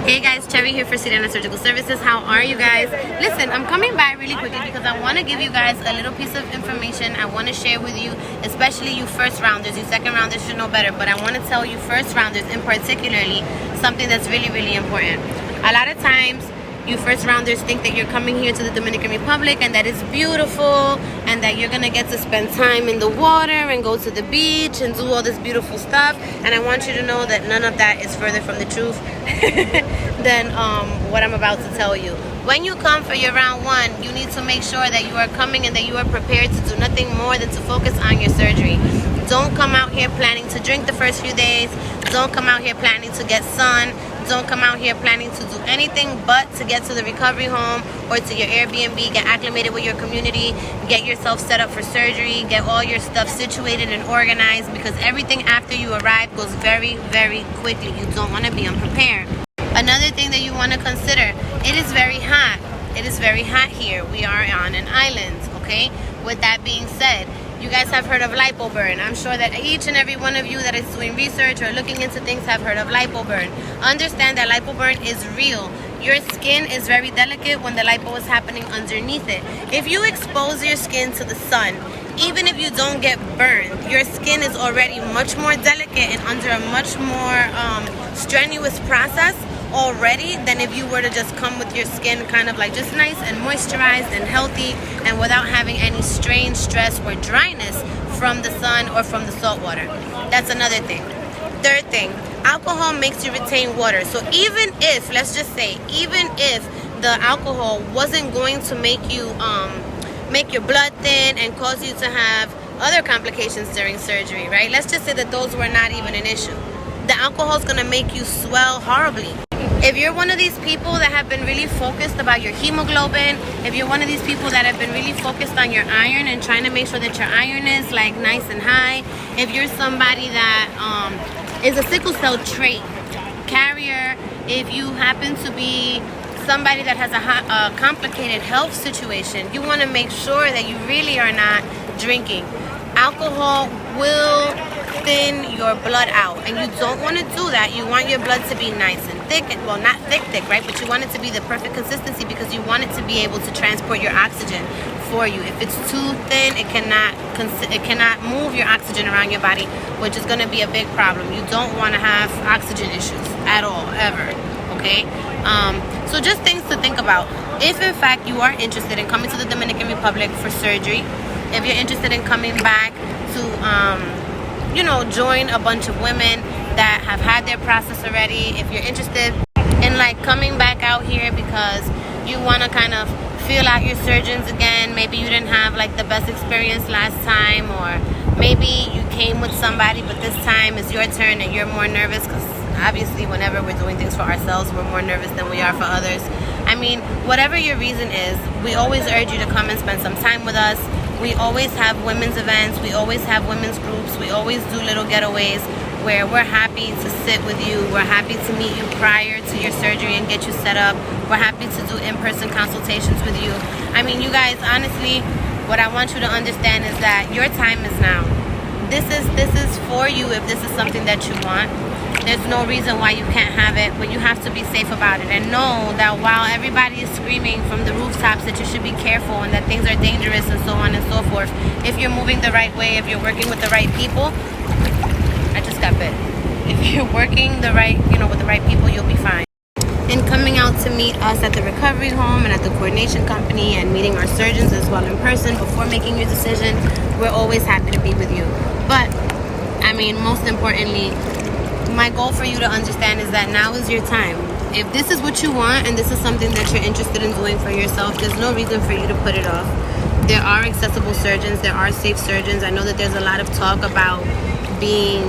Hey guys, Cherry here for Sirena Surgical Services. How are you guys? Listen, I'm coming back really quickly because I want to give you guys a little piece of information I want to share with you, especially you first rounders. You second rounders should know better, but I want to tell you first rounders in particularly something that's really, really important. A lot of times, you first rounders think that you're coming here to the Dominican Republic and that it's beautiful and that you're gonna get to spend time in the water and go to the beach and do all this beautiful stuff. And I want you to know that none of that is further from the truth than what I'm about to tell you. When you come for your round one, you need to make sure that you are coming and that you are prepared to do nothing more than to focus on your surgery. Don't come out here planning to drink the first few days. Don't come out here planning to get sun. Don't come out here planning to do anything but to get to the recovery home or to your Airbnb, get acclimated with your community, get yourself set up for surgery, get all your stuff situated and organized, because everything after you arrive goes very, very quickly. You don't want to be unprepared. Another thing that you want to consider, it is very hot. It is very hot here. We are on an island, okay? With that being said, you guys have heard of Lipo Burn. I'm sure that each and every one of you that is doing research or looking into things have heard of Lipo Burn. Understand that Lipo Burn is real. Your skin is very delicate when the lipo is happening underneath it. If you expose your skin to the sun, even if you don't get burned, your skin is already much more delicate and under a much more strenuous process already than if you were to just come with your skin kind of like just nice and moisturized and healthy and without having any strain, stress, or dryness from the sun or from the salt water. That's another thing. Third thing, alcohol makes you retain water. So even if, let's just say, even if the alcohol wasn't going to make you make your blood thin and cause you to have other complications during surgery, right? Let's just say that those were not even an issue. The alcohol is going to make you swell horribly. If you're one of these people that have been really focused about your hemoglobin, if you're one of these people that have been really focused on your iron and trying to make sure that your iron is like nice and high, if you're somebody that is a sickle cell trait carrier, if you happen to be somebody that has a complicated health situation, you want to make sure that you really are not drinking. Alcohol will thin your blood out, and you don't want to do that. You want your blood to be nice and thick, well, not thick, right? But you want it to be the perfect consistency because you want it to be able to transport your oxygen for you. If it's too thin, it cannot move your oxygen around your body, which is going to be a big problem. You don't want to have oxygen issues at all, ever. Okay? So just things to think about. If in fact you are interested in coming to the Dominican Republic for surgery, if you're interested in coming back to join a bunch of women that have had their process already, if you're interested in like coming back out here because you want to kind of feel out your surgeons again, maybe you didn't have like the best experience last time, or maybe you came with somebody but this time it's your turn and you're more nervous, because obviously whenever we're doing things for ourselves we're more nervous than we are for others. I mean, whatever your reason is, we always urge you to come and spend some time with us. We always have women's events, we always have women's groups, we always do little getaways where we're happy to sit with you, we're happy to meet you prior to your surgery and get you set up, we're happy to do in-person consultations with you. I mean, you guys, honestly, what I want you to understand is that your time is now. This is for you if this is something that you want. There's no reason why you can't have it, but you have to be safe about it. And know that while everybody is screaming from the rooftops that you should be careful and that things are dangerous and so on and so forth, if you're moving the right way, if you're working with the right people, I just got bit. If you're working the right, with the right people, you'll be fine. And coming out to meet us at the recovery home and at the coordination company and meeting our surgeons as well in person before making your decision, we're always happy to be with you. But, I mean, most importantly, my goal for you to understand is that now is your time. If this is what you want and this is something that you're interested in doing for yourself, there's no reason for you to put it off. There are accessible surgeons, there are safe surgeons. I know that there's a lot of talk about being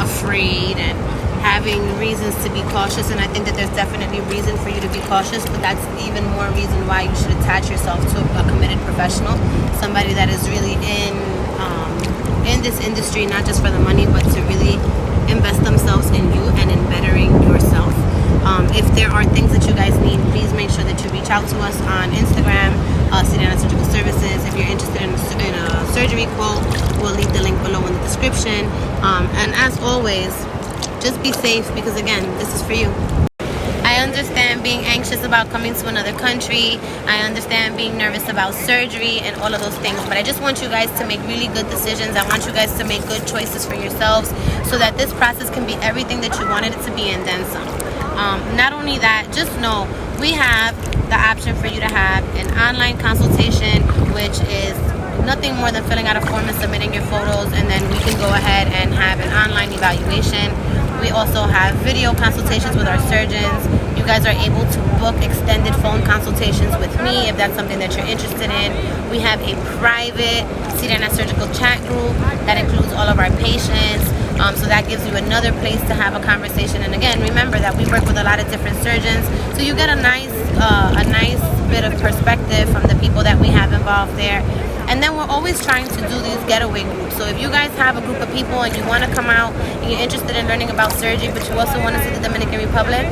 afraid and having reasons to be cautious, and I think that there's definitely reason for you to be cautious, but that's even more reason why you should attach yourself to a committed professional, somebody that is really in this industry, not just for the money, but to really invest themselves in you and in bettering yourself. If there are things that you guys need, please make sure that you reach out to us on Instagram, Sirena Surgical Services. If you're interested in a surgery quote, we'll leave the link below in the description. And as always, just be safe, because again, this is for you. understand being anxious about coming to another country. I understand being nervous about surgery and all of those things. But I just want you guys to make really good decisions. I want you guys to make good choices for yourselves so that this process can be everything that you wanted it to be and then some. Not only that, just know we have the option for you to have an online consultation, which is nothing more than filling out a form and submitting your photos, and then we can go ahead and have an online evaluation. We also have video consultations with our surgeons. You guys are able to book extended phone consultations with me if that's something that you're interested in. We have a private Sirena surgical chat group that includes all of our patients. So that gives you another place to have a conversation. And again, remember that we work with a lot of different surgeons, so you get a nice bit of perspective from the people that we have involved there. And then we're always trying to do these getaway groups. So if you guys have a group of people and you want to come out and you're interested in learning about surgery, but you also want to see the Dominican Republic,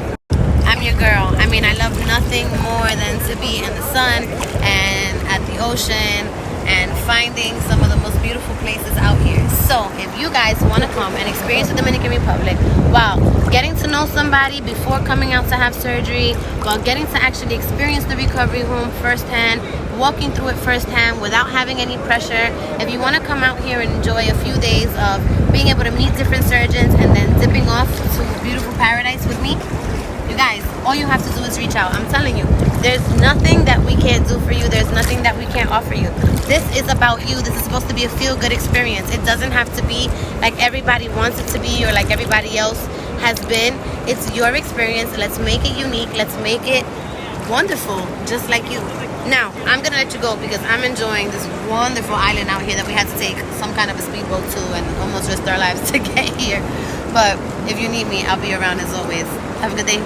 I'm your girl. I mean, I love nothing more than to be in the sun and at the ocean and finding some of the most beautiful places out here. So if you guys want to come and experience the Dominican Republic while getting to know somebody before coming out to have surgery, while getting to actually experience the recovery room firsthand, walking through it firsthand without having any pressure, if you want to come out here and enjoy a few days of being able to meet different surgeons and then dipping off to beautiful paradise with me, you guys, all you have to do is reach out. I'm telling you, there's nothing that we can't do for you. There's nothing that we can't offer you. This is about you. This is supposed to be a feel-good experience. It doesn't have to be like everybody wants it to be or like everybody else has been. It's your experience. Let's make it unique. Let's make it wonderful, just like you. Now, I'm going to let you go because I'm enjoying this wonderful island out here that we had to take some kind of a speedboat to and almost risked our lives to get here. But if you need me, I'll be around as always. Have a good day.